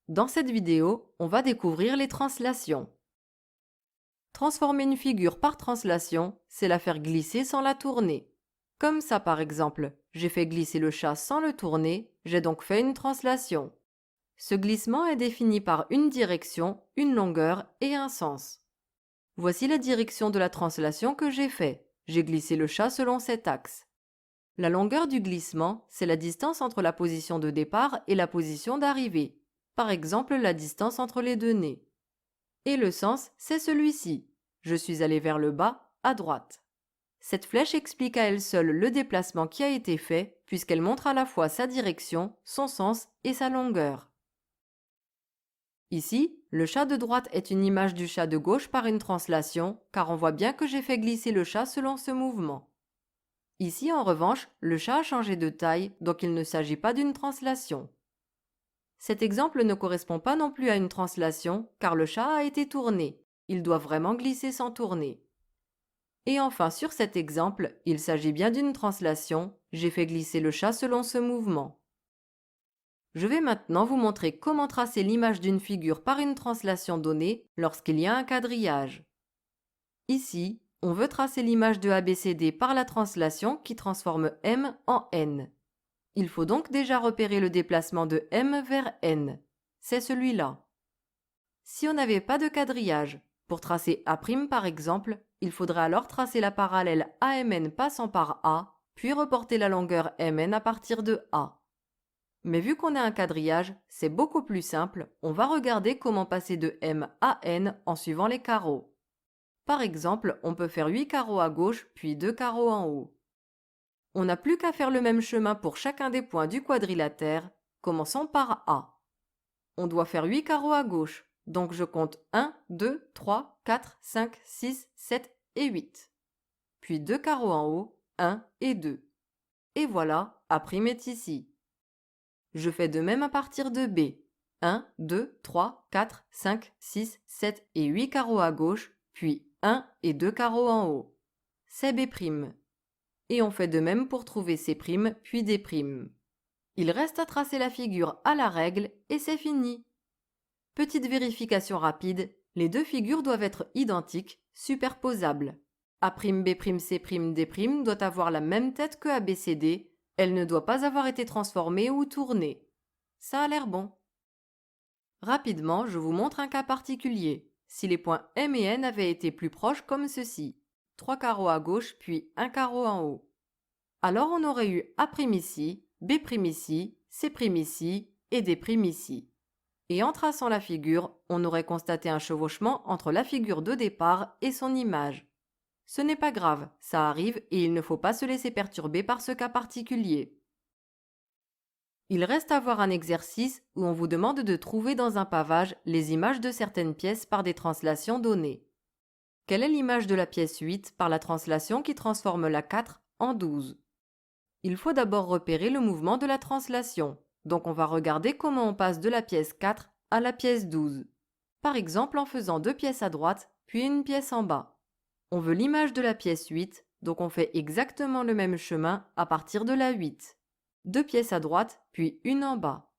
Dans cette vidéo, on va découvrir les translations. Transformer une figure par translation, c'est la faire glisser sans la tourner. Comme ça par exemple, j'ai fait glisser le chat sans le tourner, j'ai donc fait une translation. Ce glissement est défini par une direction, une longueur et un sens. Voici la direction de la translation que j'ai fait. J'ai glissé le chat selon cet axe. La longueur du glissement, c'est la distance entre la position de départ et la position d'arrivée. Par exemple, la distance entre les deux nez. Et le sens, c'est celui-ci. Je suis allé vers le bas, à droite. Cette flèche explique à elle seule le déplacement qui a été fait, puisqu'elle montre à la fois sa direction, son sens et sa longueur. Ici, le chat de droite est une image du chat de gauche par une translation, car on voit bien que j'ai fait glisser le chat selon ce mouvement. Ici, en revanche, le chat a changé de taille, donc il ne s'agit pas d'une translation. Cet exemple ne correspond pas non plus à une translation, car le chat a été tourné. Il doit vraiment glisser sans tourner. Et enfin, sur cet exemple, il s'agit bien d'une translation. J'ai fait glisser le chat selon ce mouvement. Je vais maintenant vous montrer comment tracer l'image d'une figure par une translation donnée lorsqu'il y a un quadrillage. Ici, on veut tracer l'image de ABCD par la translation qui transforme M en N. Il faut donc déjà repérer le déplacement de M vers N. C'est celui-là. Si on n'avait pas de quadrillage, pour tracer A' par exemple, il faudrait alors tracer la parallèle AMN passant par A, puis reporter la longueur MN à partir de A. Mais vu qu'on a un quadrillage, c'est beaucoup plus simple, on va regarder comment passer de M à N en suivant les carreaux. Par exemple, on peut faire 8 carreaux à gauche, puis 2 carreaux en haut. On n'a plus qu'à faire le même chemin pour chacun des points du quadrilatère. Commençons par A. On doit faire 8 carreaux à gauche, donc je compte 1, 2, 3, 4, 5, 6, 7 et 8. Puis 2 carreaux en haut, 1 et 2. Et voilà, A' est ici. Je fais de même à partir de B. 1, 2, 3, 4, 5, 6, 7 et 8 carreaux à gauche, puis 1 et 2 carreaux en haut. C'est B'. Et on fait de même pour trouver C', puis D'. Il reste à tracer la figure à la règle et c'est fini. Petite vérification rapide, les deux figures doivent être identiques, superposables. A', B', C', D' doit avoir la même tête que ABCD, elle ne doit pas avoir été transformée ou tournée. Ça a l'air bon. Rapidement, je vous montre un cas particulier. Si les points M et N avaient été plus proches comme ceci, 3 carreaux à gauche puis 1 carreau en haut. Alors on aurait eu A' ici, B' ici, C' ici et D' ici. Et en traçant la figure, on aurait constaté un chevauchement entre la figure de départ et son image. Ce n'est pas grave, ça arrive et il ne faut pas se laisser perturber par ce cas particulier. Il reste à voir un exercice où on vous demande de trouver dans un pavage les images de certaines pièces par des translations données. Quelle est l'image de la pièce 8 par la translation qui transforme la 4 en 12? Il faut d'abord repérer le mouvement de la translation, donc on va regarder comment on passe de la pièce 4 à la pièce 12. Par exemple en faisant 2 pièces à droite, puis une pièce en bas. On veut l'image de la pièce 8, donc on fait exactement le même chemin à partir de la 8. 2 pièces à droite, puis une en bas.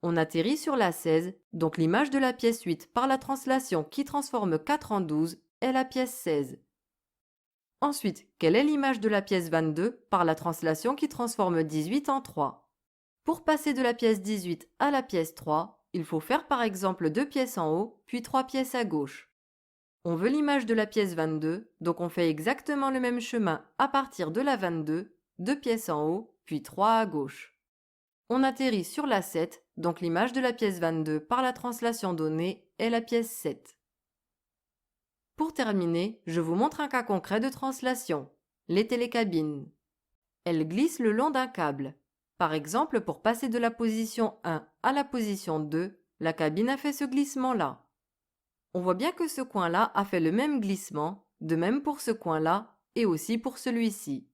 On atterrit sur la 16, donc l'image de la pièce 8 par la translation qui transforme 4 en 12 est la pièce 16. Ensuite, quelle est l'image de la pièce 22 par la translation qui transforme 18 en 3? Pour passer de la pièce 18 à la pièce 3, il faut faire par exemple 2 pièces en haut, puis 3 pièces à gauche. On veut l'image de la pièce 22, donc on fait exactement le même chemin à partir de la 22, 2 pièces en haut, puis 3 à gauche. On atterrit sur la 7, donc l'image de la pièce 22 par la translation donnée est la pièce 7. Pour terminer, je vous montre un cas concret de translation, les télécabines. Elles glissent le long d'un câble. Par exemple, pour passer de la position 1 à la position 2, la cabine a fait ce glissement-là. On voit bien que ce coin-là a fait le même glissement, de même pour ce coin-là et aussi pour celui-ci.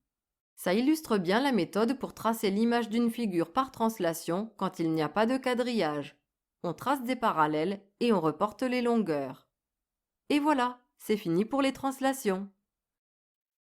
Ça illustre bien la méthode pour tracer l'image d'une figure par translation quand il n'y a pas de quadrillage. On trace des parallèles et on reporte les longueurs. Et voilà, c'est fini pour les translations.